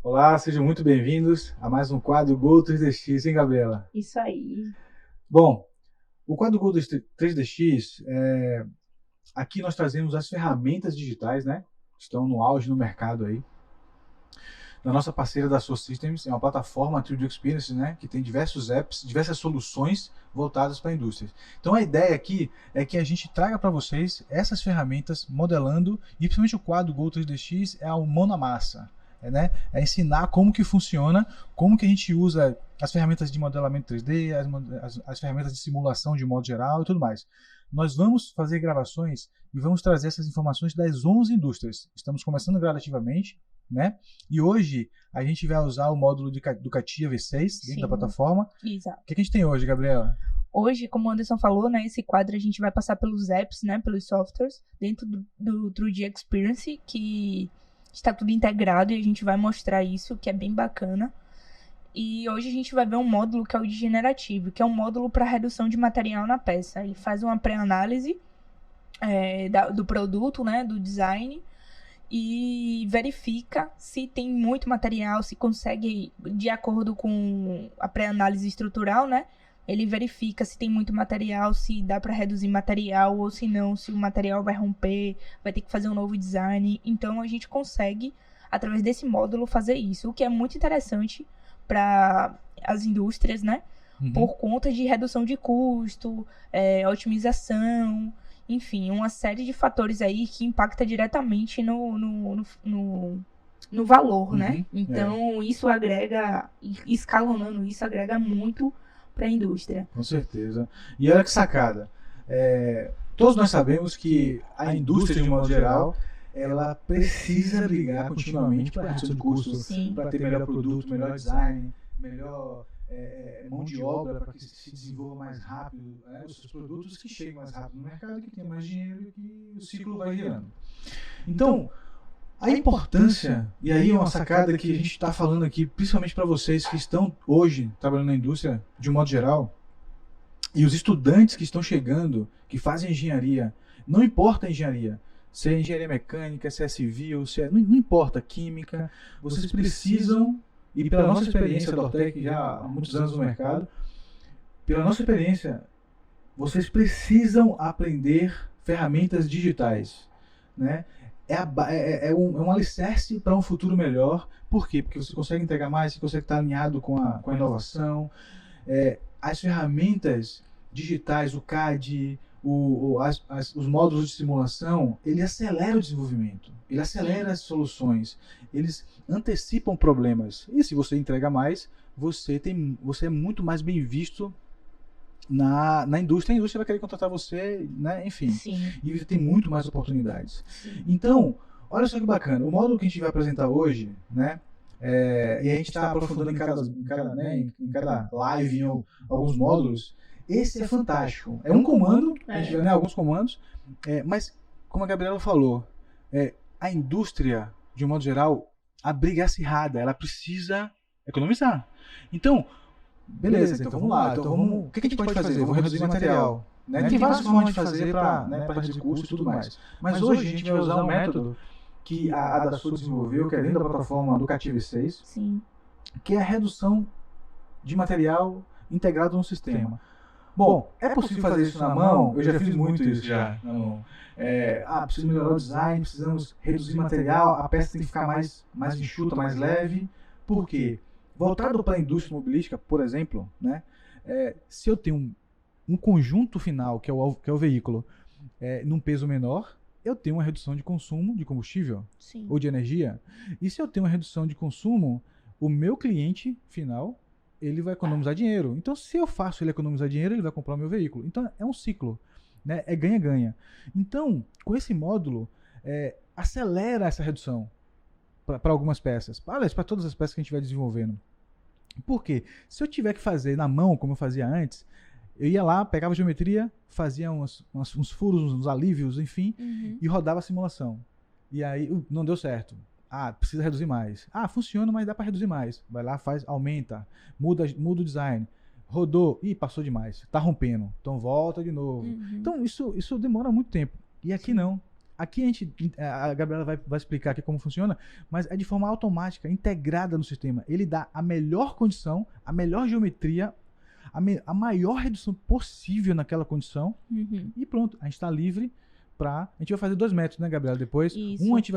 Olá, sejam muito bem-vindos a mais um quadro Go 3DX, hein, Gabriela? Isso aí. Bom, o quadro Go 3DX, aqui nós trazemos as ferramentas digitais, né? Que estão no auge no mercado aí. Da nossa parceira da Soul Systems, é uma plataforma 3D Experience, né? Que tem diversos apps, diversas soluções voltadas para a indústria. Então a ideia aqui é que a gente traga para vocês essas ferramentas modelando, e principalmente o quadro Go 3DX é a mão na massa. Né? É ensinar como que funciona, como que a gente usa as ferramentas de modelamento 3D, as ferramentas de simulação de modo geral e tudo mais. Nós vamos fazer gravações e vamos trazer essas informações das 11 indústrias. Estamos começando gradativamente, né? E hoje a gente vai usar o módulo do CATIA V6 dentro da plataforma. Exato. O que a gente tem hoje, Gabriela? Hoje, como o Anderson falou, né, esse quadro a gente vai passar pelos apps, né, pelos softwares dentro do 3D Experience, que está tudo integrado e a gente vai mostrar isso, que é bem bacana. E hoje a gente vai ver um módulo que é o de generativo, que é um módulo para redução de material na peça. Ele faz uma pré-análise do produto, né, do design, e verifica se tem muito material, se consegue, de acordo com a pré-análise estrutural, né, ele verifica se tem muito material, se dá para reduzir material ou se não, se o material vai romper, vai ter que fazer um novo design. Então a gente consegue, através desse módulo, fazer isso, o que é muito interessante para as indústrias, né? Por conta de redução de custo, otimização, enfim, uma série de fatores aí que impacta diretamente no valor, né? Então isso agrega, escalonando isso, agrega muito para a indústria. Com certeza. E olha que sacada. Todos nós sabemos que a indústria, de um modo geral, ela precisa brigar continuamente para redução de custos, para ter melhor produto, melhor design, melhor mão de obra para que se desenvolva mais rápido, os seus produtos, que cheguem mais rápido no mercado, que tenha mais dinheiro e que o ciclo vai girando. Então, a importância, e aí é uma sacada que a gente está falando aqui, principalmente para vocês que estão hoje trabalhando na indústria, de um modo geral, e os estudantes que estão chegando, que fazem engenharia, não importa a engenharia, se é engenharia mecânica, se é civil, não importa, química, vocês precisam, e pela nossa experiência da Ortec, já há muitos anos no mercado, pela nossa experiência, vocês precisam aprender ferramentas digitais, né? É um alicerce para um futuro melhor. Por quê? Porque você consegue entregar mais, você consegue estar alinhado com a inovação. As ferramentas digitais, o CAD, os módulos de simulação, ele acelera o desenvolvimento, ele acelera as soluções, eles antecipam problemas. E se você entrega mais, você é muito mais bem visto na indústria. A indústria vai querer contratar você, né? Enfim. Sim. E você tem muito mais oportunidades. Sim. Então, olha só que bacana. O módulo que a gente vai apresentar hoje, né? E a gente está aprofundando em cada live, em alguns módulos. Esse é fantástico. É um comando, a gente vai ver alguns comandos, mas, como a Gabriela falou, a indústria, de um modo geral, a briga é acirrada, ela precisa economizar. Então, beleza, então vamos lá. O que a gente pode fazer? Vamos reduzir material. Né? Tem várias formas de fazer para reduzir custo e tudo mais. Mas hoje a gente vai usar um método que a Dassault desenvolveu, que é dentro da plataforma do CATIA V6, Sim. que é a redução de material integrado no sistema. Bom, é possível fazer isso na mão? Eu já fiz muito isso já na mão. Precisa melhorar o design, precisamos reduzir material, a peça tem que ficar mais enxuta, mais leve. Por quê? Voltado para a indústria automobilística, por exemplo, né? Se eu tenho um conjunto final, que é o veículo, num peso menor, eu tenho uma redução de consumo de combustível. Sim. Ou de energia. E se eu tenho uma redução de consumo, o meu cliente final, ele vai economizar dinheiro. Então, se eu faço ele economizar dinheiro, ele vai comprar o meu veículo. Então, é um ciclo, né? É ganha-ganha. Então, com esse módulo, acelera essa redução para algumas peças. Aliás, para todas as peças que a gente vai desenvolvendo. Por quê? Se eu tiver que fazer na mão, como eu fazia antes, eu ia lá, pegava a geometria, fazia uns furos, uns alívios, enfim, e rodava a simulação. E aí, não deu certo. Precisa reduzir mais. Funciona, mas dá para reduzir mais. Vai lá, aumenta, muda o design. Rodou, passou demais, tá rompendo. Então volta de novo. Então isso demora muito tempo. E aqui não. Aqui a Gabriela vai explicar aqui como funciona, mas é de forma automática, integrada no sistema. Ele dá a melhor condição, a melhor geometria, a maior redução possível naquela condição, e pronto, a gente está livre a gente vai fazer 2 métodos, né, Gabriela? Depois, Isso. a gente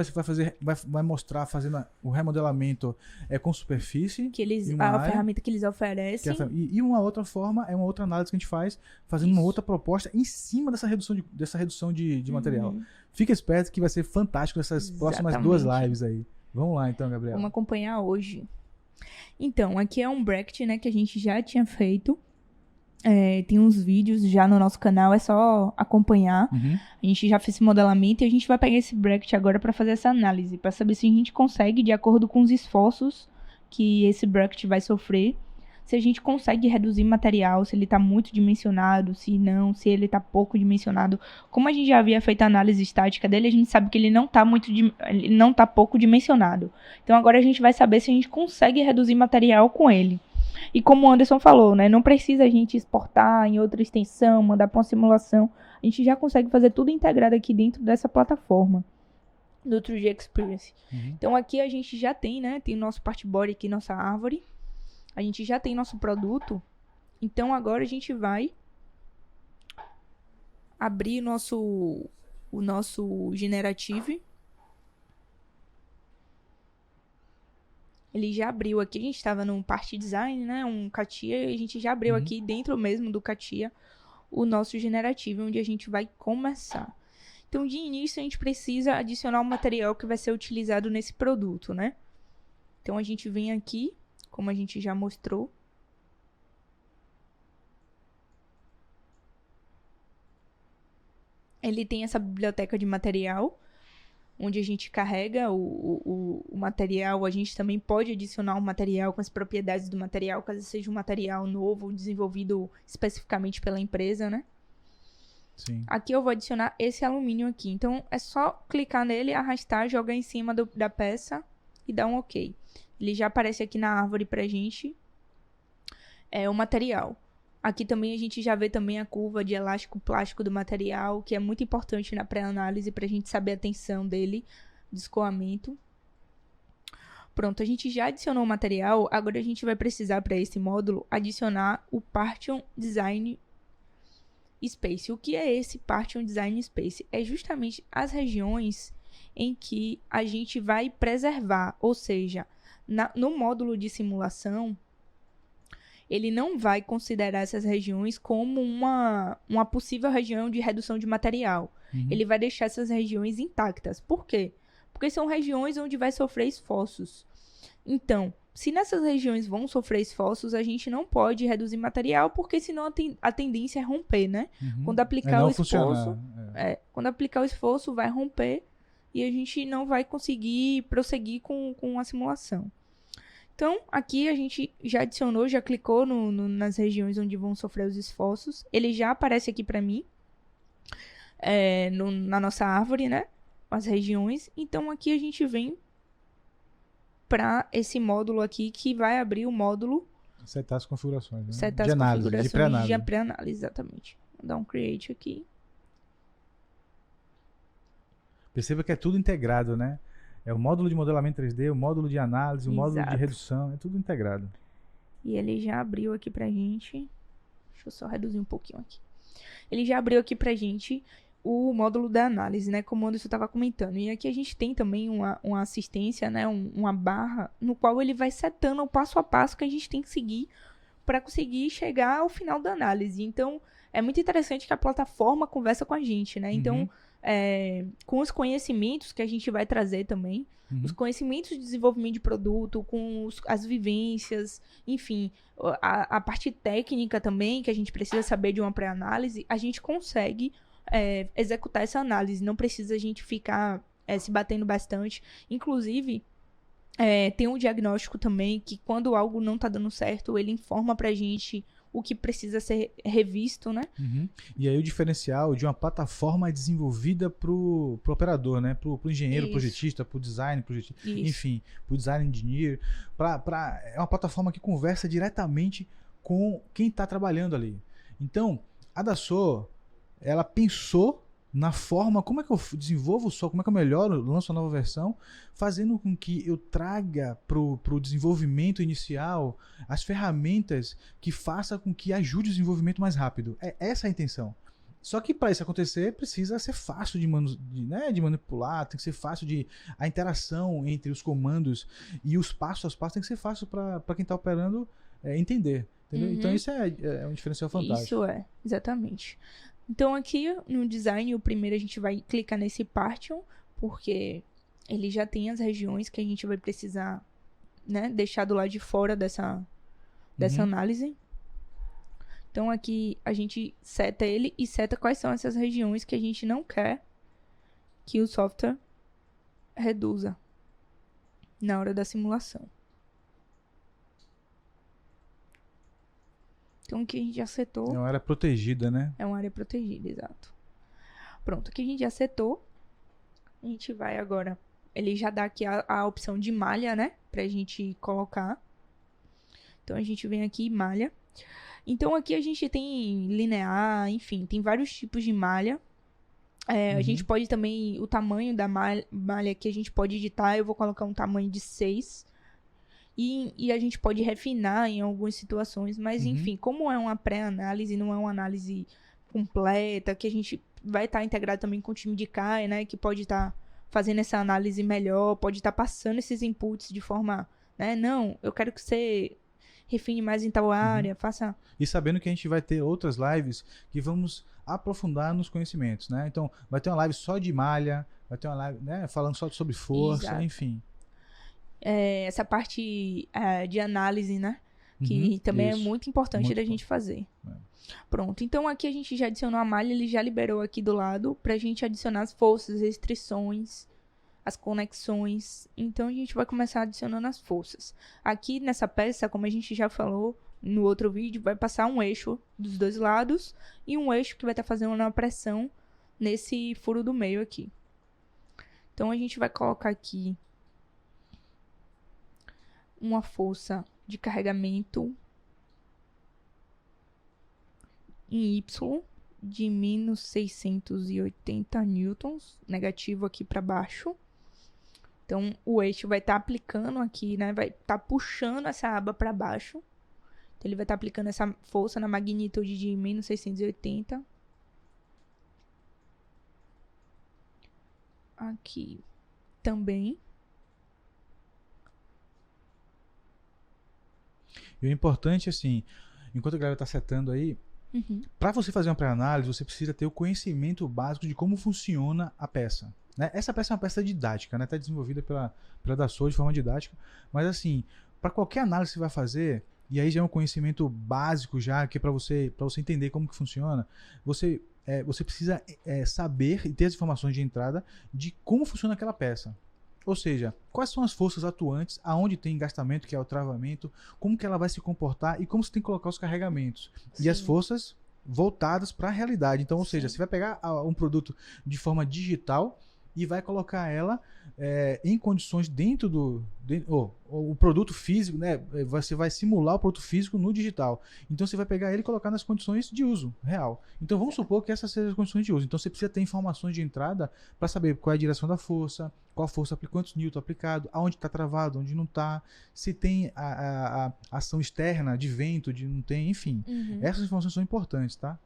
vai mostrar fazendo o remodelamento com superfície. A ferramenta que eles oferecem. E uma outra forma é uma outra análise que a gente faz, fazendo uma outra proposta em cima dessa redução de material. Fica esperto que vai ser fantástico essas próximas 2 lives aí. Vamos lá então, Gabriela. Vamos acompanhar hoje. Então, aqui é um bracket, né, que a gente já tinha feito. Tem uns vídeos já no nosso canal, é só acompanhar. A gente já fez esse modelamento e a gente vai pegar esse bracket agora para fazer essa análise, para saber se a gente consegue, de acordo com os esforços que esse bracket vai sofrer, se a gente consegue reduzir material, se ele está muito dimensionado, se não, se ele está pouco dimensionado. Como a gente já havia feito a análise estática dele, a gente sabe que ele não está pouco dimensionado. Então agora a gente vai saber se a gente consegue reduzir material com ele. E como o Anderson falou, né, não precisa a gente exportar em outra extensão, mandar para uma simulação. A gente já consegue fazer tudo integrado aqui dentro dessa plataforma do 3D Experience. Então aqui a gente já tem, né, tem o nosso partboard aqui, nossa árvore. A gente já tem nosso produto. Então agora a gente vai abrir o nosso Generative. Ele já abriu aqui, a gente estava no Part Design, né, um CATIA, e a gente já abriu aqui dentro mesmo do CATIA o nosso Generative, onde a gente vai começar. Então, de início, a gente precisa adicionar o material que vai ser utilizado nesse produto, né? Então, a gente vem aqui, como a gente já mostrou. Ele tem essa biblioteca de material, onde a gente carrega o material. A gente também pode adicionar um material com as propriedades do material, caso seja um material novo, desenvolvido especificamente pela empresa, né? Sim. Aqui eu vou adicionar esse alumínio aqui. Então, é só clicar nele, arrastar, jogar em cima da peça e dar um OK. Ele já aparece aqui na árvore pra gente. O material. Aqui também a gente já vê também a curva de elástico plástico do material, que é muito importante na pré-análise para a gente saber a tensão dele, de escoamento. Pronto, a gente já adicionou o material, agora a gente vai precisar para esse módulo adicionar o Partition Design Space. O que é esse Partition Design Space? É justamente as regiões em que a gente vai preservar, ou seja, no módulo de simulação, ele não vai considerar essas regiões como uma possível região de redução de material. Ele vai deixar essas regiões intactas. Por quê? Porque são regiões onde vai sofrer esforços. Então, se nessas regiões vão sofrer esforços, a gente não pode reduzir material, porque senão a tendência é romper, né? Quando aplicar o esforço, quando aplicar o esforço, vai romper e a gente não vai conseguir prosseguir com a simulação. Então, aqui a gente já adicionou, já clicou nas regiões onde vão sofrer os esforços. Ele já aparece aqui para mim, na nossa árvore, né? As regiões. Então, aqui a gente vem para esse módulo aqui, que vai abrir o módulo... Setar as configurações, né? Setar de as análise, configurações de pré-análise, exatamente. Vou dar um create aqui. Perceba que é tudo integrado, né? É o módulo de modelamento 3D, o módulo de análise, o módulo de redução, é tudo integrado. E ele já abriu aqui pra gente. Deixa eu só reduzir um pouquinho aqui. Ele já abriu aqui pra gente o módulo da análise, né? Como o Anderson estava comentando. E aqui a gente tem também uma assistência, né? Uma barra no qual ele vai setando o passo a passo que a gente tem que seguir para conseguir chegar ao final da análise. Então, é muito interessante que a plataforma conversa com a gente, né? Então, com os conhecimentos que a gente vai trazer também, os conhecimentos de desenvolvimento de produto, com as vivências, enfim, a parte técnica também, que a gente precisa saber de uma pré-análise, a gente consegue executar essa análise. Não precisa a gente ficar se batendo bastante. Inclusive, tem um diagnóstico também, que quando algo não está dando certo, ele informa pra gente o que precisa ser revisto, né? E aí o diferencial de uma plataforma desenvolvida pro operador, né? Pro engenheiro projetista, pro design projetista, enfim, pro design engineer. É uma plataforma que conversa diretamente com quem está trabalhando ali. Então, a Dassault, ela pensou na forma, como é que eu desenvolvo o software, como é que eu melhoro, lanço uma nova versão, fazendo com que eu traga pro desenvolvimento inicial as ferramentas que façam com que ajude o desenvolvimento mais rápido. É essa a intenção. Só que para isso acontecer, precisa ser fácil de manipular, tem que ser fácil a interação entre os comandos e os passos a passos tem que ser fácil para quem está operando entender. Entendeu? Então isso é um diferencial fantástico. Isso exatamente. Então aqui no design, o primeiro a gente vai clicar nesse Partition, porque ele já tem as regiões que a gente vai precisar, né, deixar do lado de fora dessa análise. Então aqui a gente seta ele e seta quais são essas regiões que a gente não quer que o software reduza na hora da simulação. Então aqui a gente já setou. É uma área protegida, né? É uma área protegida, exato. Pronto, aqui a gente já setou. A gente vai agora... Ele já dá aqui a opção de malha, né? Pra gente colocar. Então a gente vem aqui e malha. Então aqui a gente tem linear, enfim, tem vários tipos de malha. A gente pode também... O tamanho da malha que a gente pode editar, eu vou colocar um tamanho de 6. E a gente pode refinar em algumas situações, mas enfim, como é uma pré-análise, não é uma análise completa, que a gente vai estar integrado também com o time de CAE, né, que pode estar fazendo essa análise melhor, pode estar passando esses inputs de forma, né, não, eu quero que você refine mais em tal área, faça... E sabendo que a gente vai ter outras lives que vamos aprofundar nos conhecimentos, né, então vai ter uma live só de malha, vai ter uma live, né, falando só sobre força, exato, enfim. Essa parte de análise, né? Que também é muito importante da gente fazer. Pronto, então aqui a gente já adicionou a malha, ele já liberou aqui do lado pra gente adicionar as forças, restrições, as conexões. Então a gente vai começar adicionando as forças. Aqui nessa peça, como a gente já falou no outro vídeo, vai passar um eixo dos dois lados e um eixo que vai estar fazendo uma pressão nesse furo do meio aqui. Então a gente vai colocar aqui uma força de carregamento em Y de menos 680 newtons, negativo aqui para baixo. Então, o eixo vai estar aplicando aqui, né? Vai estar puxando essa aba para baixo. Então, ele vai estar aplicando essa força na magnitude de menos 680. Aqui também. E o importante, assim, enquanto a galera tá setando aí, para você fazer uma pré-análise, você precisa ter o conhecimento básico de como funciona a peça. Né? Essa peça é uma peça didática, né? Tá desenvolvida pela Dassault de forma didática, mas assim, para qualquer análise que você vai fazer, e aí já é um conhecimento básico já, que é para você entender como que funciona, você precisa saber e ter as informações de entrada de como funciona aquela peça. Ou seja, quais são as forças atuantes, aonde tem engastamento, que é o travamento, como que ela vai se comportar e como você tem que colocar os carregamentos. Sim. E as forças voltadas para a realidade. Então, ou seja, você vai pegar um produto de forma digital e vai colocar ela em condições dentro do... o produto físico, né? Você vai simular o produto físico no digital. Então você vai pegar ele e colocar nas condições de uso real. Então vamos supor que essas sejam as condições de uso. Então você precisa ter informações de entrada para saber qual é a direção da força, qual a força, quantos newton aplicado, aonde está travado, onde não está, se tem a ação externa de vento, de não tem, enfim. Essas informações são importantes, tá?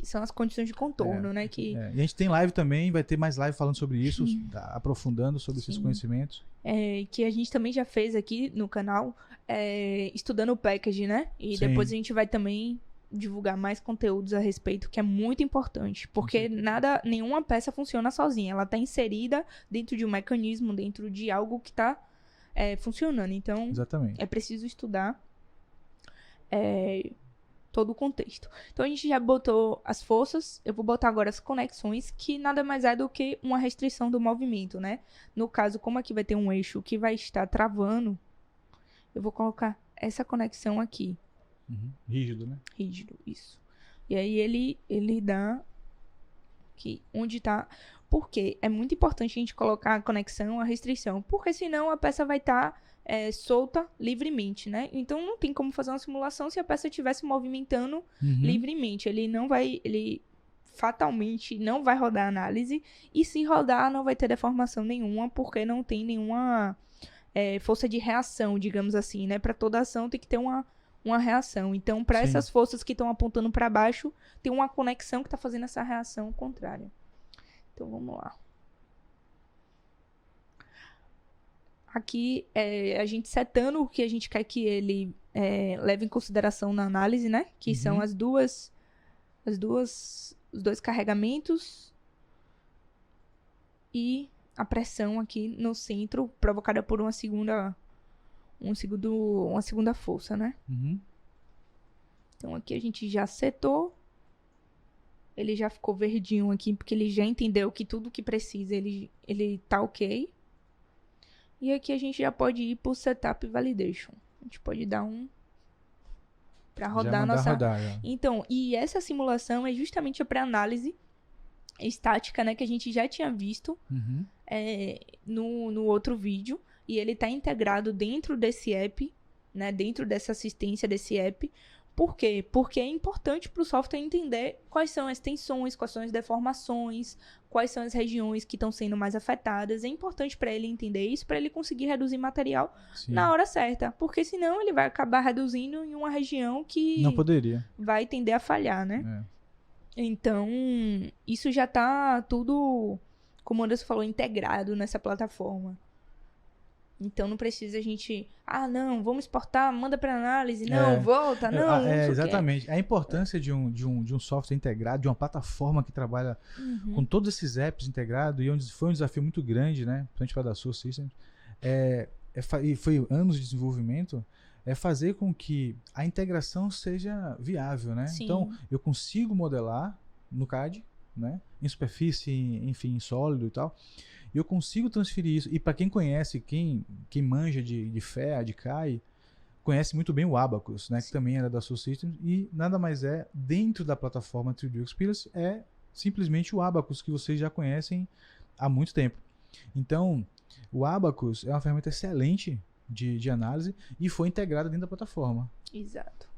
São as condições de contorno, né? E a gente tem live também, vai ter mais live falando sobre isso, aprofundando sobre esses conhecimentos. Que a gente também já fez aqui no canal, estudando o package, né? E depois a gente vai também divulgar mais conteúdos a respeito, que é muito importante. Porque nenhuma peça funciona sozinha. Ela está inserida dentro de um mecanismo, dentro de algo que está funcionando. Então, exatamente, é preciso estudar todo o contexto. Então a gente já botou as forças, eu vou botar agora as conexões, que nada mais é do que uma restrição do movimento, né? No caso, como aqui vai ter um eixo que vai estar travando, eu vou colocar essa conexão aqui. Rígido, né? Rígido, isso. E aí ele dá aqui, onde tá... Porque é muito importante a gente colocar a conexão, a restrição, porque senão a peça vai estar solta livremente, né? Então não tem como fazer uma simulação se a peça estivesse movimentando livremente. Ele não vai... Ele fatalmente não vai rodar análise, e se rodar não vai ter deformação nenhuma, porque não tem nenhuma força de reação, digamos assim, né? Para toda ação tem que ter uma reação. Então, para essas forças que estão apontando para baixo, tem uma conexão que está fazendo essa reação contrária. Então, vamos lá. Aqui, a gente setando o que a gente quer que ele leve em consideração na análise, né? Que são os dois carregamentos e a pressão aqui no centro, provocada por uma segunda força, né? Então, aqui a gente já setou. Ele já ficou verdinho aqui, porque ele já entendeu que tudo que precisa, ele tá ok. E aqui a gente já pode ir pro Setup Validation. A gente pode dar para rodar nossa... Então, e essa simulação é justamente a pré-análise estática, né? Que a gente já tinha visto no outro vídeo. E ele tá integrado dentro desse app, né? Dentro dessa assistência desse app. Por quê? Porque é importante para o software entender quais são as tensões, quais são as deformações, quais são as regiões que estão sendo mais afetadas. É importante para ele entender isso, para ele conseguir reduzir material na hora certa. Porque senão ele vai acabar reduzindo em uma região que não poderia. Vai tender a falhar, né? Então, isso já está tudo, como o Anderson falou, integrado nessa plataforma. Então não precisa a gente... não, vamos exportar, manda para análise. Não, volta, não. Exatamente. A importância de um software integrado, de uma plataforma que trabalha com todos esses apps integrados, e foi um desafio muito grande, né? Principalmente para a Dassault Systems. E foi anos de desenvolvimento, fazer com que a integração seja viável, né? Sim. Então, eu consigo modelar no CAD, né? Em superfície, enfim, em sólido e tal. E eu consigo transferir isso. E para quem conhece, quem manja de FEA, de CAI, conhece muito bem o Abacus, né? Que também era da Dassault Systems. E nada mais dentro da plataforma 3D Experience, simplesmente o Abacus, que vocês já conhecem há muito tempo. Então, o Abacus é uma ferramenta excelente de análise e foi integrada dentro da plataforma. Exato.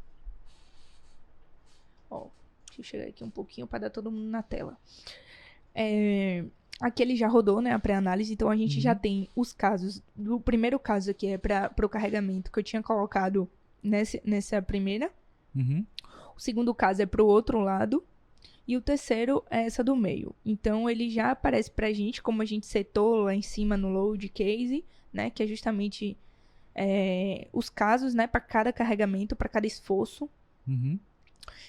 Deixa eu chegar aqui um pouquinho para dar todo mundo na tela. Aqui ele já rodou, né, a pré-análise, então a gente já tem os casos. O primeiro caso aqui é para o carregamento que eu tinha colocado nessa primeira. O segundo caso é para o outro lado. E o terceiro é essa do meio. Então ele já aparece pra gente, como a gente setou lá em cima no load case, né, que é justamente os casos, né, para cada carregamento, para cada esforço.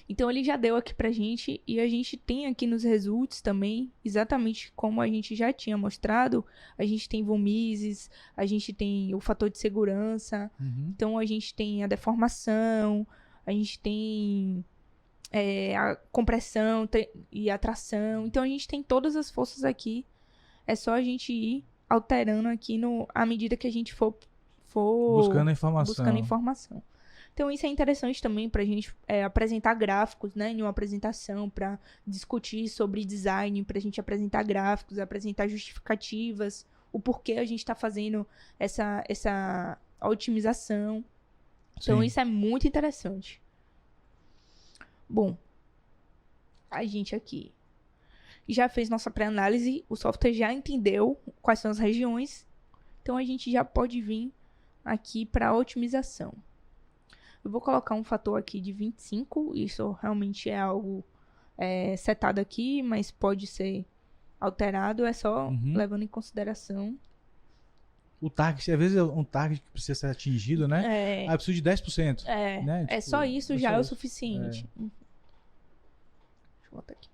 Então ele já deu aqui pra gente, e a gente tem aqui nos results também, exatamente como a gente já tinha mostrado, a gente tem vomizes, a gente tem o fator de segurança, então a gente tem a deformação, a gente tem a compressão e a tração, então a gente tem todas as forças aqui, é só a gente ir alterando aqui à medida que a gente for buscando informação. Então, isso é interessante também para a gente apresentar gráficos, né, em uma apresentação, para discutir sobre design, para a gente apresentar gráficos, apresentar justificativas, o porquê a gente está fazendo essa otimização. Então, isso é muito interessante. Bom, a gente aqui já fez nossa pré-análise, o software já entendeu quais são as regiões, então a gente já pode vir aqui para a otimização. Eu vou colocar um fator aqui de 25, isso realmente é algo setado aqui, mas pode ser alterado, é só levando em consideração. O target, às vezes é um target que precisa ser atingido, né? Eu preciso de 10%. Né? É só isso, já é o suficiente. Deixa eu botar aqui.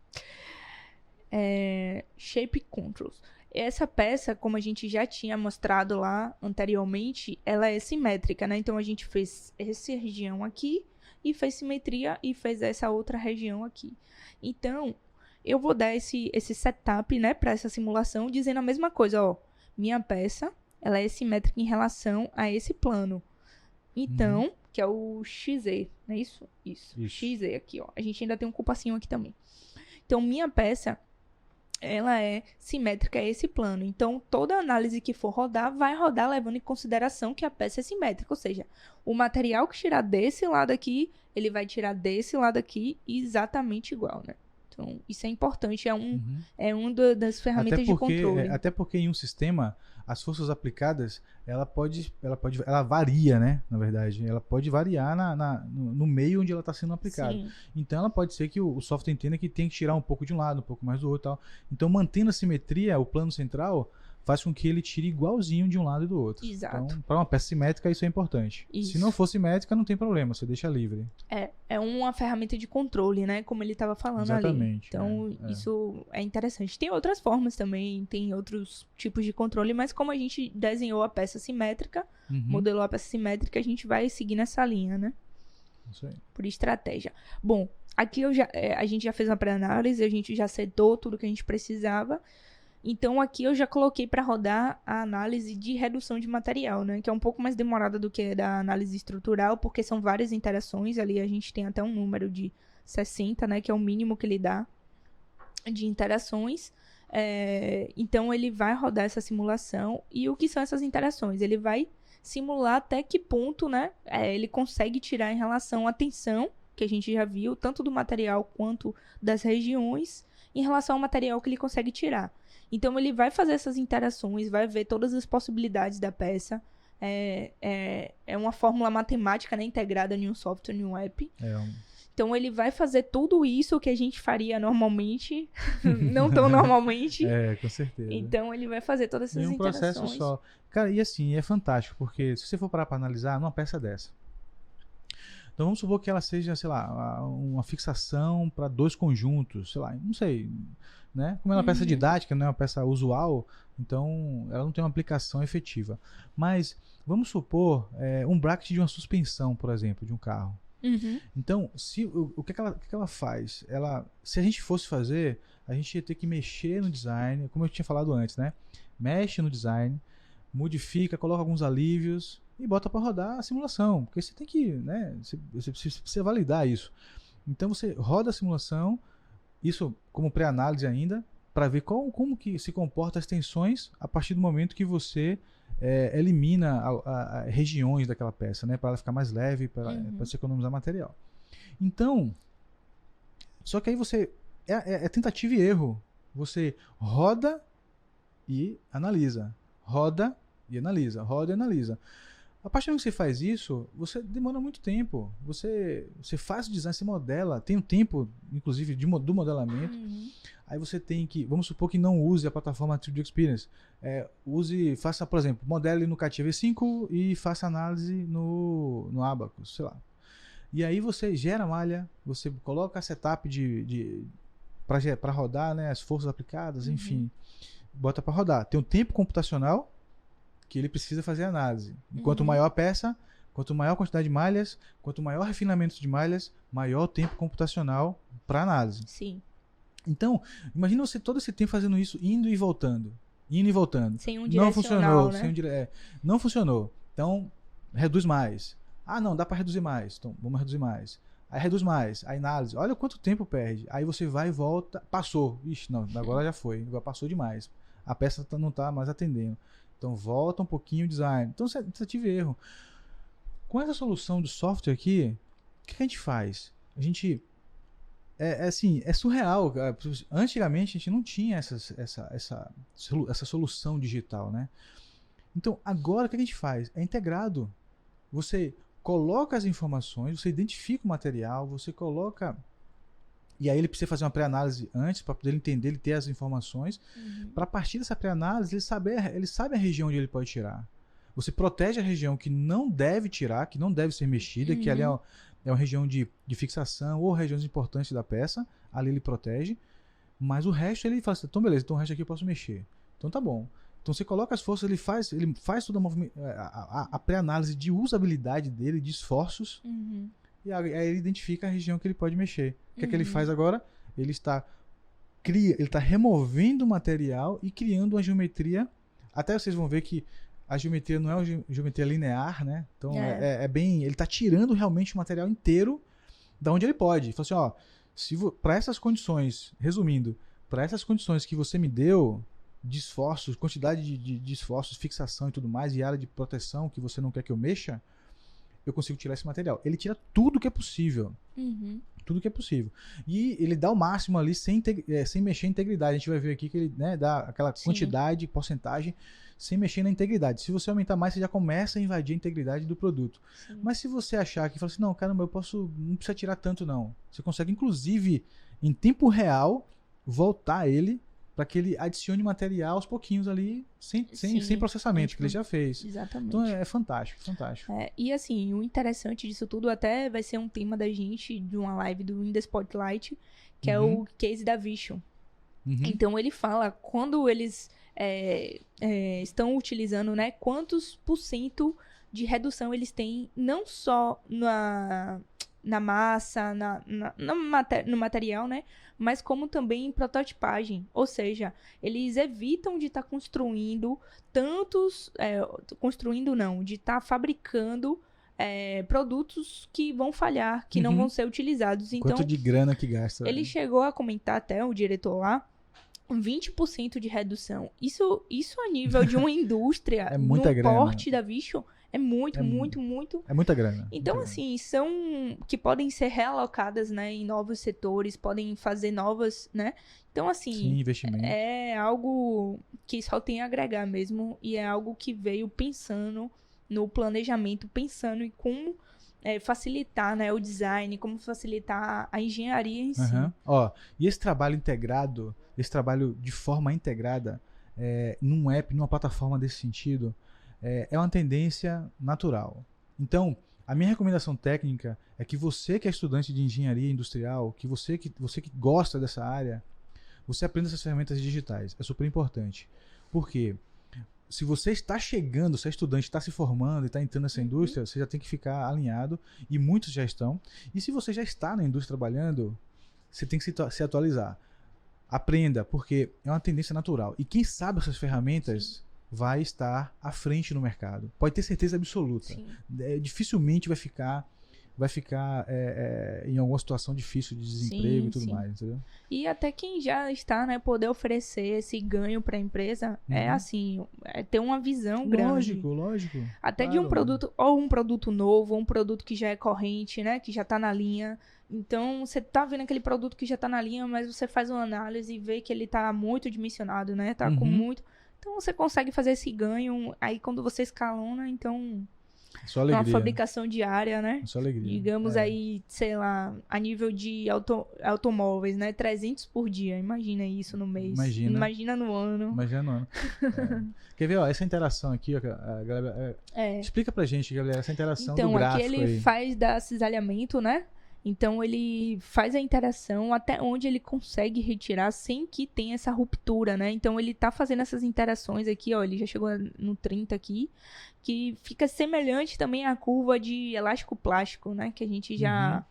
Shape Controls. Essa peça, como a gente já tinha mostrado lá anteriormente, ela é simétrica, né? Então, a gente fez essa região aqui e fez simetria e fez essa outra região aqui. Então, eu vou dar esse setup, né, para essa simulação, dizendo a mesma coisa, ó. Minha peça, ela é simétrica em relação a esse plano. Então, que é o XZ, não é isso? Isso. XZ aqui, ó. A gente ainda tem um compassinho aqui também. Então, minha peça, ela é simétrica a esse plano. Então, toda análise que for rodar, vai rodar levando em consideração que a peça é simétrica. Ou seja, o material que tirar desse lado aqui, ele vai tirar desse lado aqui exatamente igual, né? Então, Então, isso é importante, é uma das ferramentas Até porque, de controle. até porque em um sistema, as forças aplicadas, ela varia, né? Na verdade, ela pode variar no meio onde ela está sendo aplicada. Sim. Então, ela pode ser que o software entenda que tem que tirar um pouco de um lado, um pouco mais do outro, tal. Então, mantendo a simetria, o plano central faz com que ele tire igualzinho de um lado e do outro. Exato. Então, para uma peça simétrica, isso é importante. Isso. Se não for simétrica, não tem problema, você deixa livre. É uma ferramenta de controle, né? Como ele estava falando Exatamente, ali. Então, isso é interessante. Tem outras formas também, tem outros tipos de controle, mas como a gente desenhou a peça simétrica, modelou a peça simétrica, a gente vai seguir nessa linha, né? Isso aí. Por estratégia. Bom, aqui a gente já fez uma pré-análise, a gente já setou tudo que a gente precisava. Então, aqui eu já coloquei para rodar a análise de redução de material, né? Que é um pouco mais demorada do que a da análise estrutural, porque são várias interações. Ali a gente tem até um número de 60, né? Que é o mínimo que ele dá de interações. Então, ele vai rodar essa simulação. E o que são essas interações? Ele vai simular até que ponto, né? Ele consegue tirar em relação à tensão, que a gente já viu, tanto do material quanto das regiões, em relação ao material que ele consegue tirar. Então, ele vai fazer essas interações, vai ver todas as possibilidades da peça. É uma fórmula matemática, né, integrada em um software, em um app. Então, ele vai fazer tudo isso que a gente faria normalmente, não tão normalmente. Com certeza. Então, ele vai fazer todas essas interações. Em um processo só. Cara, e assim, é fantástico, porque se você for parar para analisar numa peça dessa, então vamos supor que ela seja, sei lá, uma fixação para 2 conjuntos, sei lá, não sei, né? Como é uma peça didática, não é uma peça usual, então ela não tem uma aplicação efetiva. Mas vamos supor um bracket de uma suspensão, por exemplo, de um carro. Então, o que ela faz? Se a gente fosse fazer, a gente ia ter que mexer no design, como eu tinha falado antes, né? Mexe no design, modifica, coloca alguns alívios e bota para rodar a simulação, porque você tem que, né, você precisa validar isso. Então você roda a simulação, isso como pré-análise ainda, para ver como que se comporta as tensões a partir do momento que você elimina regiões daquela peça, né, para ela ficar mais leve, para você economizar material. Então, só que aí você é tentativa e erro. Você roda e analisa, roda e analisa, roda e analisa. A partir do momento que você faz isso, você demora muito tempo. Você faz o design, você modela, tem um tempo, inclusive, do modelamento. Aí você tem que, vamos supor que não use a plataforma 3D Experience. Faça, por exemplo, modele no CATIA V5 e faça análise no Abacus, sei lá. E aí você gera a malha, você coloca a setup para rodar, né, as forças aplicadas, enfim, bota para rodar. Tem um tempo computacional que ele precisa fazer análise. E quanto maior a peça, quanto maior a quantidade de malhas, quanto maior refinamento de malhas, maior o tempo computacional para análise. Sim. Então, imagina você todo esse tempo fazendo isso, indo e voltando. Sem um não funcionou, né? Não funcionou. Então, reduz mais. Ah, não, dá para reduzir mais. Então, vamos reduzir mais. Aí reduz mais. A análise, olha quanto tempo perde. Aí você vai e volta. Passou. Ixi, não, agora já foi. Agora passou demais. A peça não está mais atendendo. Então, volta um pouquinho o design. Então, você tive erro. Com essa solução do software aqui, o que a gente faz? A gente... assim, é surreal. Antigamente, a gente não tinha essa solução digital, né? Então, agora, o que a gente faz? É integrado. Você coloca as informações, você identifica o material, você coloca... E aí ele precisa fazer uma pré-análise antes para poder entender, ele ter as informações. Para partir dessa pré-análise, ele sabe a região onde ele pode tirar. Você protege a região que não deve tirar, que não deve ser mexida, que ali é uma região de fixação ou regiões importantes da peça. Ali ele protege. Mas o resto ele fala assim, então beleza, então o resto aqui eu posso mexer. Então tá bom. Então você coloca as forças, ele faz toda a pré-análise de usabilidade dele, de esforços. E aí ele identifica a região que ele pode mexer. O que é que ele faz agora? Ele está removendo o material e criando uma geometria. Até vocês vão ver que a geometria não é uma geometria linear, né? Então ele está tirando realmente o material inteiro da onde ele pode. Ele fala assim, para essas condições, resumindo, para essas condições que você me deu de esforços, quantidade de esforços, fixação e tudo mais, e área de proteção que você não quer que eu mexa, eu consigo tirar esse material. Ele tira tudo que é possível. tudo que é possível. E ele dá o máximo ali sem mexer em integridade. A gente vai ver aqui que ele, né, dá aquela quantidade, porcentagem, sem mexer na integridade. Se você aumentar mais, você já começa a invadir a integridade do produto. Sim. Mas se você achar que fala assim, não, caramba, não precisa tirar tanto não. Você consegue, inclusive, em tempo real, voltar ele para que ele adicione material aos pouquinhos ali, sem processamento, que ele já fez. Exatamente. Então é fantástico, fantástico. E assim, o interessante disso tudo até vai ser um tema da gente, de uma live do In The Spotlight, que é o case da Vision. Então ele fala, quando eles estão utilizando, né, quantos % de redução eles têm, não só na massa, no material, né? Mas como também em prototipagem. Ou seja, eles evitam de estar construindo de estar fabricando produtos que vão falhar, que não vão ser utilizados. Então, quanto de grana que gasta. Ele chegou a comentar até, o diretor lá, 20% de redução. Isso a nível de uma indústria, é muita no grana. porte da Vision, é muito. É muita grana. Então, muita assim, são que podem ser realocadas, né, em novos setores, podem fazer novas, né? Então, assim, sim, investimento. É algo que só tem a agregar mesmo, e é algo que veio pensando no planejamento, pensando em como facilitar, né, o design, como facilitar a engenharia em si. Ó, e esse trabalho integrado, esse trabalho de forma integrada, num app, numa plataforma desse sentido, é uma tendência natural. Então, a minha recomendação técnica é que você que é estudante de engenharia industrial, que você que gosta dessa área, você aprenda essas ferramentas digitais. É super importante. Por quê? Se você está chegando, se é estudante, está se formando e está entrando nessa indústria, você já tem que ficar alinhado, e muitos já estão. E se você já está na indústria trabalhando, você tem que se atualizar. Aprenda, porque é uma tendência natural. E quem sabe essas ferramentas vai estar à frente no mercado. Pode ter certeza absoluta. Dificilmente vai ficar em alguma situação difícil de desemprego e tudo mais, entendeu? E até quem já está, né, poder oferecer esse ganho para a empresa, ter uma visão grande. Lógico. Até claro. De um produto, ou um produto novo, ou um produto que já é corrente, né, que já está na linha. Então, você tá vendo aquele produto que já está na linha, mas você faz uma análise e vê que ele está muito dimensionado, né, tá com muito... Então, você consegue fazer esse ganho, aí quando você escalona, então... Só alegria. Uma fabricação diária, né? Só alegria. Digamos aí, sei lá, a nível de automóveis, né? 300 por dia. Imagina isso no mês. Imagina no ano. Quer ver, ó, essa interação aqui, ó, galera, explica pra gente, galera, essa interação do gráfico aqui ele faz da cisalhamento, né? Então, ele faz a interação até onde ele consegue retirar sem que tenha essa ruptura, né? Então, ele tá fazendo essas interações aqui, ó. Ele já chegou no 30 aqui, que fica semelhante também à curva de elástico plástico, né? Que a gente já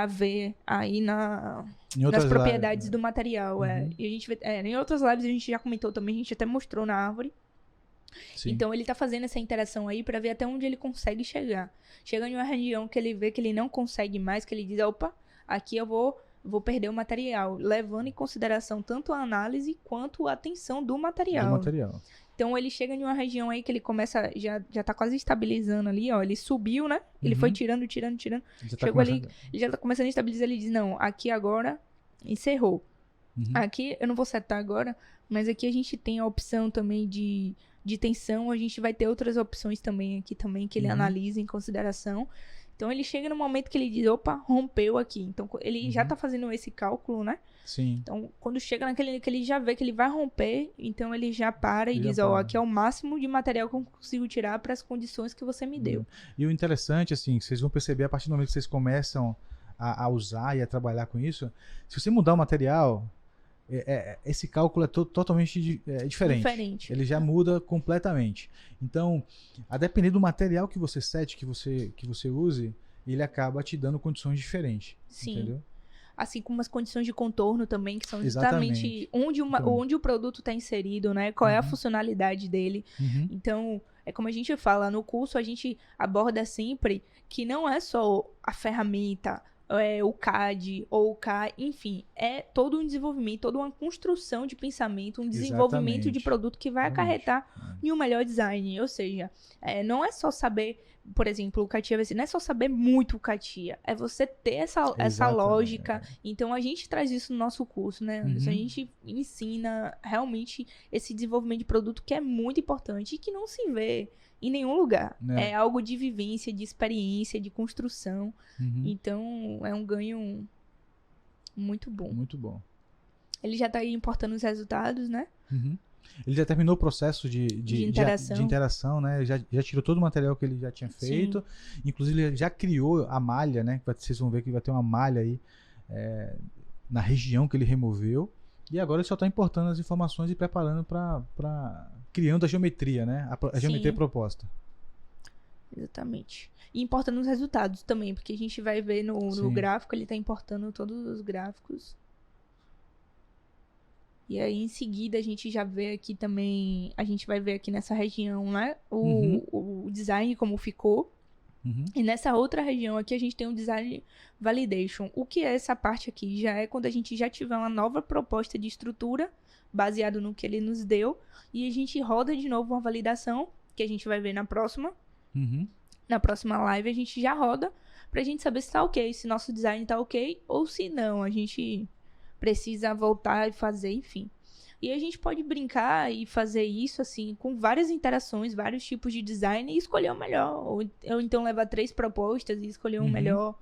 vê aí nas propriedades do material. E a gente vê, em outras lives a gente já comentou também, a gente até mostrou na árvore. Sim. Então, ele tá fazendo essa interação aí pra ver até onde ele consegue chegar. Chega em uma região que ele vê que ele não consegue mais, que ele diz, opa, aqui eu vou perder o material. Levando em consideração tanto a análise quanto a tensão do material. Então, ele chega em uma região aí que ele começa, já tá quase estabilizando ali, ó. Ele subiu, né? Ele foi tirando. Chegou ali, ele já tá começando a estabilizar, ele diz, não, aqui agora encerrou. Aqui, eu não vou setar agora, mas aqui a gente tem a opção também de tensão, a gente vai ter outras opções também aqui também, que ele analisa em consideração. Então, ele chega no momento que ele diz, opa, rompeu aqui. Então, ele já tá fazendo esse cálculo, né? Sim. Então, quando chega naquele que ele já vê que ele vai romper, então ele já para e diz, ó, aqui é o máximo de material que eu consigo tirar para as condições que você me deu. E o interessante, assim, vocês vão perceber a partir do momento que vocês começam a usar e a trabalhar com isso, se você mudar o material... esse cálculo é totalmente diferente. Ele já muda completamente. Então, a depender do material que você sete, que você use, ele acaba te dando condições diferentes. Sim. Entendeu? Assim como as condições de contorno também, que são exatamente onde o produto está inserido, né? Qual é a funcionalidade dele. Então, é como a gente fala, no curso a gente aborda sempre que não é só a ferramenta, o CAD ou o CA, enfim, é todo um desenvolvimento, toda uma construção de pensamento, um desenvolvimento de produto que vai acarretar em um melhor design. Ou seja, não é só saber, por exemplo, o CATIA, não é só saber muito o CATIA, é você ter essa lógica. Então, a gente traz isso no nosso curso, né, Anderson? A gente ensina realmente esse desenvolvimento de produto que é muito importante e que não se vê em nenhum lugar. É algo de vivência, de experiência, de construção. Então, é um ganho muito bom. Muito bom. Ele já está aí importando os resultados, né? Ele já terminou o processo de interação, né? Já tirou todo o material que ele já tinha feito. Sim. Inclusive, ele já criou a malha, né? Vocês vão ver que vai ter uma malha aí na região que ele removeu. E agora ele só está importando as informações e preparando para criando a geometria, né? A geometria proposta. Exatamente. E importando os resultados também, porque a gente vai ver no gráfico, ele está importando todos os gráficos. E aí, em seguida, a gente já vê aqui também, a gente vai ver aqui nessa região, né? O design como ficou. E nessa outra região aqui, a gente tem um design validation. O que é essa parte aqui? Já é quando a gente já tiver uma nova proposta de estrutura, baseado no que ele nos deu, e a gente roda de novo uma validação, que a gente vai ver na próxima. Na próxima live, a gente já roda, pra gente saber se tá ok, se nosso design tá ok, ou se não, a gente precisa voltar e fazer, enfim. E a gente pode brincar e fazer isso, assim, com várias interações, vários tipos de design e escolher o melhor. Ou então levar 3 propostas e escolher um melhor,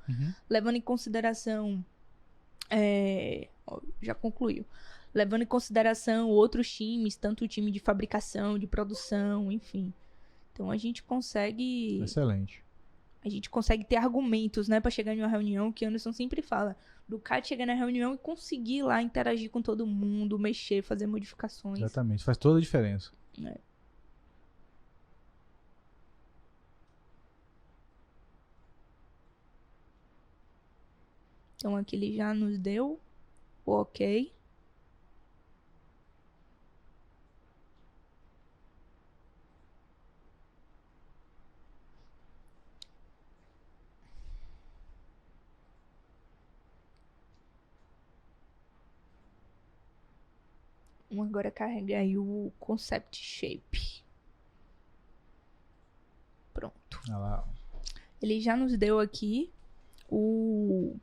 levando em consideração... já concluiu. Levando em consideração outros times, tanto o time de fabricação, de produção, enfim. Então a gente consegue... Excelente. A gente consegue ter argumentos, né, para chegar em uma reunião, que Anderson sempre fala, do cara chegar na reunião e conseguir lá interagir com todo mundo, mexer, fazer modificações. Exatamente, faz toda a diferença. Então aqui ele já nos deu o ok. Vamos agora carregar aí o Concept Shape. Pronto. Olha lá. Ele já nos deu aqui o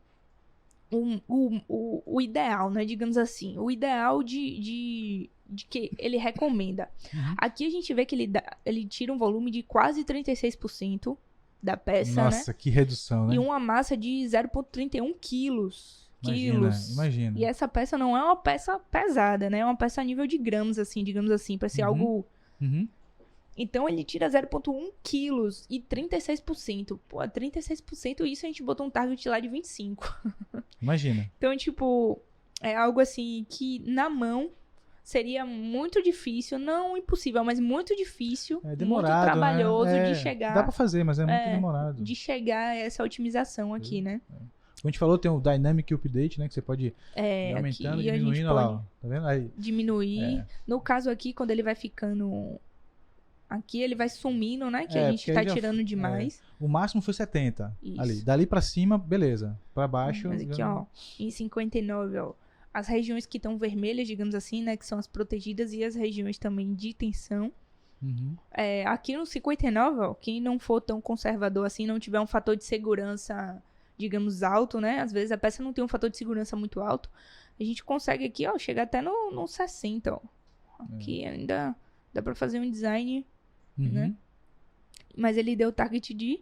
ideal, né? Digamos assim. O ideal de que ele recomenda. Aqui a gente vê que ele tira um volume de quase 36% da peça, Nossa, né? Que redução, né? E uma massa de 0,31 quilos. Imagina. E essa peça não é uma peça pesada, né? É uma peça a nível de gramas, assim, digamos assim, para ser algo... Então, ele tira 0,1 quilos e 36%. Pô, 36%, isso a gente botou um target lá de 25%. Imagina. Então, tipo, é algo assim que na mão seria muito difícil, não impossível, mas muito difícil, demorado, muito trabalhoso né? de chegar... Dá pra fazer, mas é muito demorado. De chegar a essa otimização aqui, né? Como a gente falou, tem o Dynamic Update, né? Que você pode ir aumentando, aqui, diminuindo, olha lá, tá vendo? Aí, diminuir. No caso aqui, quando ele vai ficando... Aqui ele vai sumindo, né? Que a gente tá tirando demais. O máximo foi 70. Isso. Ali. Dali pra cima, beleza. Pra baixo... Mas aqui, ó, em 59, ó. As regiões que estão vermelhas, digamos assim, né? Que são as protegidas e as regiões também de tensão. Aqui no 59, ó, quem não for tão conservador assim, não tiver um fator de segurança... digamos, alto, né? Às vezes a peça não tem um fator de segurança muito alto. A gente consegue aqui, ó, chegar até no 60, ó. Aqui ainda dá pra fazer um design, né? Mas ele deu target de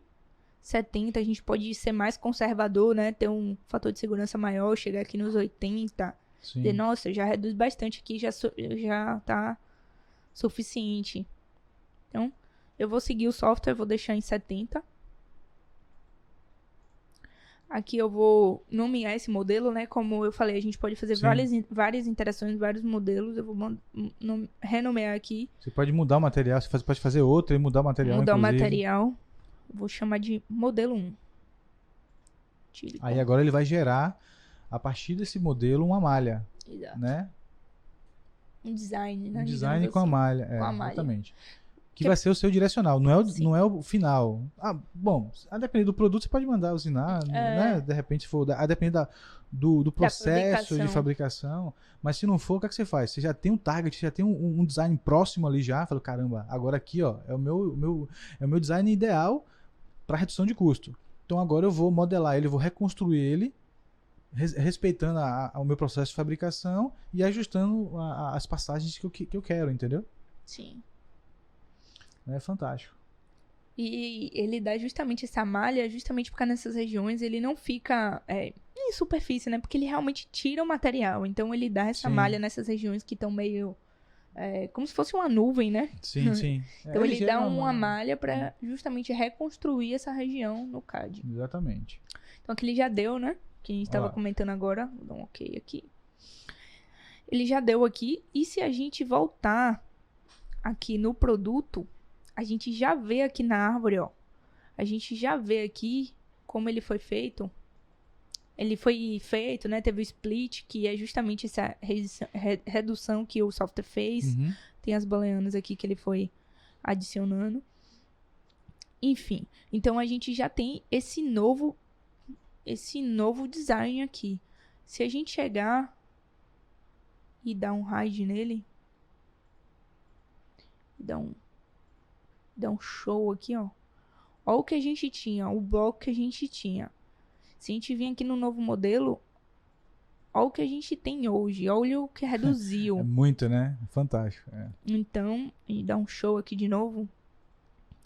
70. A gente pode ser mais conservador, né? Ter um fator de segurança maior, chegar aqui nos 80. Dizer, nossa, já reduz bastante aqui, já tá suficiente. Então, eu vou seguir o software, vou deixar em 70. Aqui eu vou nomear esse modelo, né? Como eu falei, a gente pode fazer várias interações, vários modelos. Eu vou renomear aqui. Você pode mudar o material, você pode fazer outro e mudar o material, Mudar o material. Vou chamar de modelo 1. Aí agora ele vai gerar, a partir desse modelo, uma malha. Exato. Né? Um design, né? Um design com a malha. Com a malha. Exatamente. Que vai ser o seu direcional, não é o final. Bom, a depender do produto, você pode mandar usinar, né? De repente, se for, a depender do processo de fabricação. Mas se não for, o que é que você faz? Você já tem um target, já tem um design próximo ali já. Fala, caramba, agora aqui, ó, é o meu design ideal para redução de custo. Então agora eu vou modelar ele, vou reconstruir ele, respeitando o meu processo de fabricação e ajustando as passagens que eu quero, entendeu? Sim. É fantástico. E ele dá justamente essa malha, justamente porque nessas regiões ele não fica em superfície, né? Porque ele realmente tira o material. Então ele dá essa malha nessas regiões que estão meio... como se fosse uma nuvem, né? Sim, sim. Então ele dá uma malha para justamente reconstruir essa região no CAD. Exatamente. Então aqui ele já deu, né? Que a gente estava comentando agora. Vou dar um ok aqui. Ele já deu aqui. E se a gente voltar aqui no produto... A gente já vê aqui na árvore, ó. A gente já vê aqui como ele foi feito. Ele foi feito, né? Teve o split, que é justamente essa redução que o software fez. Uhum. Tem as booleanas aqui que ele foi adicionando. Enfim. Então, a gente já tem esse novo design aqui. Se a gente chegar e dar um hide nele. Dá um show aqui, ó. Olha o que a gente tinha, o bloco que a gente tinha. Se a gente vir aqui no novo modelo, olha o que a gente tem hoje. Olha o que reduziu. É muito, né? Fantástico. Então, e dá um show aqui de novo.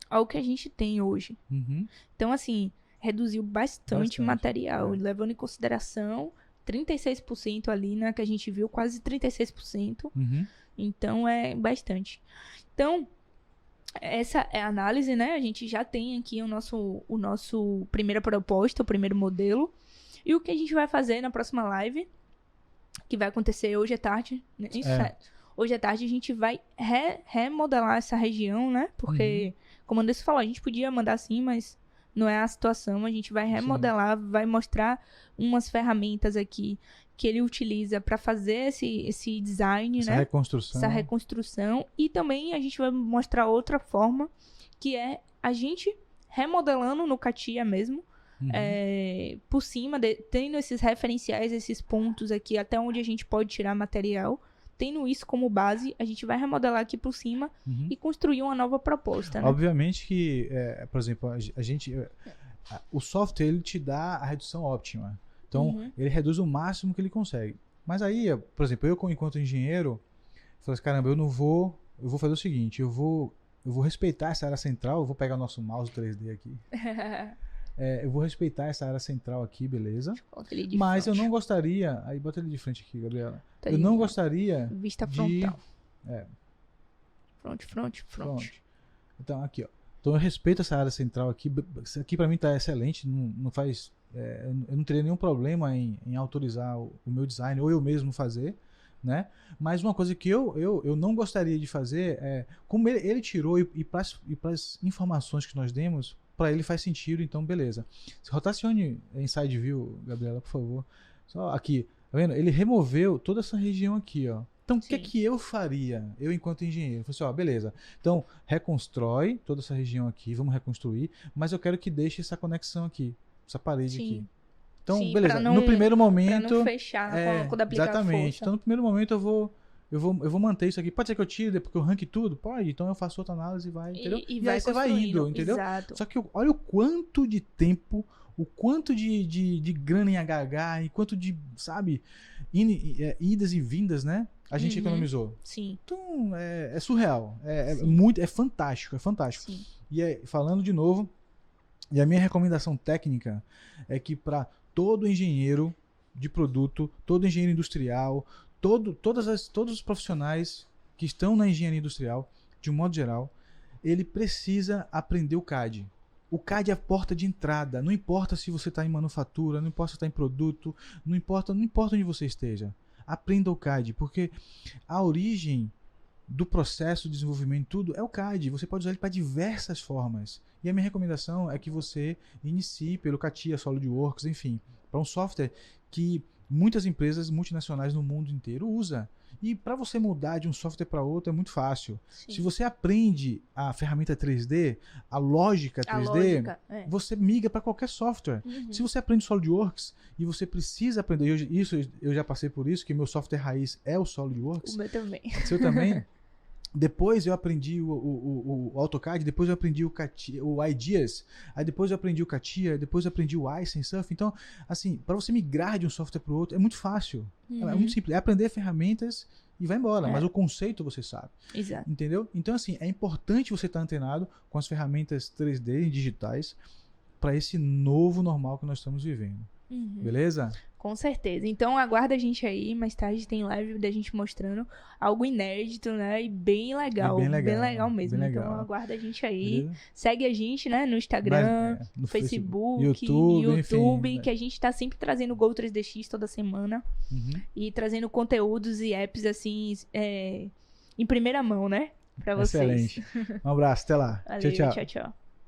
Olha o que a gente tem hoje. Uhum. Então, assim, reduziu bastante material. Levando em consideração 36% ali, né? Que a gente viu, quase 36%. Uhum. Então, é bastante. Então... Essa é a análise, né? A gente já tem aqui o nosso primeira proposta, o primeiro modelo. E o que a gente vai fazer na próxima live, que vai acontecer hoje à tarde. Hoje à tarde a gente vai remodelar essa região, né? Porque, como o Anderson falou, a gente podia mandar sim, mas não é a situação. A gente vai remodelar, vai mostrar umas ferramentas aqui que ele utiliza para fazer esse design, essa né? Reconstrução. Essa reconstrução. E também a gente vai mostrar outra forma, que é a gente remodelando no CATIA mesmo, por cima, tendo esses referenciais, esses pontos aqui, até onde a gente pode tirar material. Tendo isso como base, a gente vai remodelar aqui por cima e construir uma nova proposta, né? Obviamente que, por exemplo, o software ele te dá a redução óptima. Então, ele reduz o máximo que ele consegue. Mas aí, por exemplo, eu enquanto engenheiro, falei assim, caramba, eu vou fazer o seguinte, eu vou respeitar essa área central, eu vou pegar o nosso mouse 3D aqui. Eu vou respeitar essa área central aqui, beleza? Mas eu não gostaria... Aí, bota ele de frente aqui, Gabriela. Eu não gostaria Vista frontal. Front. Então, aqui, ó. Então, eu respeito essa área central aqui. Isso aqui, pra mim, tá excelente. Não faz... eu não teria nenhum problema em autorizar o meu design, ou eu mesmo fazer, né? Mas uma coisa que eu não gostaria de fazer é... Como ele tirou e para as informações que nós demos... Para ele faz sentido, então beleza. Rotacione Inside View, Gabriela, por favor. Só aqui, tá vendo? Ele removeu toda essa região aqui, ó. Então, o que é que eu faria, eu enquanto engenheiro? Eu falei assim, ó, beleza. Então, reconstrói toda essa região aqui, vamos reconstruir, mas eu quero que deixe essa conexão aqui, essa parede aqui. Então, beleza. No primeiro momento... Pra não fechar quando aplicar exatamente. força. Então, no primeiro momento eu vou manter isso aqui. Pode ser que eu tire, depois que eu ranque tudo? Pode. Então eu faço outra análise e vai, entendeu? E aí você vai indo, entendeu? Exato. Só que olha o quanto de tempo, o quanto de grana em HH, e quanto de, sabe, idas e vindas, né? A gente economizou. Sim. Então, é surreal. É fantástico, é fantástico. Sim. E falando de novo, e a minha recomendação técnica é que para todo engenheiro de produto, todo engenheiro industrial, todos os profissionais que estão na engenharia industrial, de um modo geral, ele precisa aprender o CAD. O CAD é a porta de entrada. Não importa se você está em manufatura, não importa se está em produto, não importa onde você esteja. Aprenda o CAD, porque a origem do processo de desenvolvimento, tudo é o CAD. Você pode usar ele para diversas formas. E a minha recomendação é que você inicie pelo CATIA, SolidWorks, enfim, para um software que Muitas empresas multinacionais no mundo inteiro usam. E para você mudar de um software para outro é muito fácil. Sim. Se você aprende a ferramenta 3D, a lógica 3D, você migra para qualquer software. Se você aprende SolidWorks e você precisa aprender, eu já passei por isso, que meu software raiz é o SolidWorks. O meu também. O seu também? Depois eu aprendi o AutoCAD, depois eu aprendi o Ideas, aí depois eu aprendi o CATIA, depois eu aprendi o iSensurf. Então, assim, para você migrar de um software para o outro é muito fácil. É muito simples. É aprender ferramentas e vai embora. Mas o conceito você sabe. Exato. Entendeu? Então, assim, é importante você estar antenado com as ferramentas 3D e digitais para esse novo normal que nós estamos vivendo. Beleza? Com certeza. Então aguarda a gente aí, mais tarde tem live da gente mostrando algo inédito, né? E bem legal. Bem legal mesmo. Bem legal. Então aguarda a gente aí. Beleza? Segue a gente, né? No Instagram, no Facebook, YouTube, enfim, que a gente tá sempre trazendo Go 3DX toda semana. E trazendo conteúdos e apps assim, em primeira mão, né? Pra vocês. Excelente. Um abraço, até lá. Valeu, tchau. Tchau.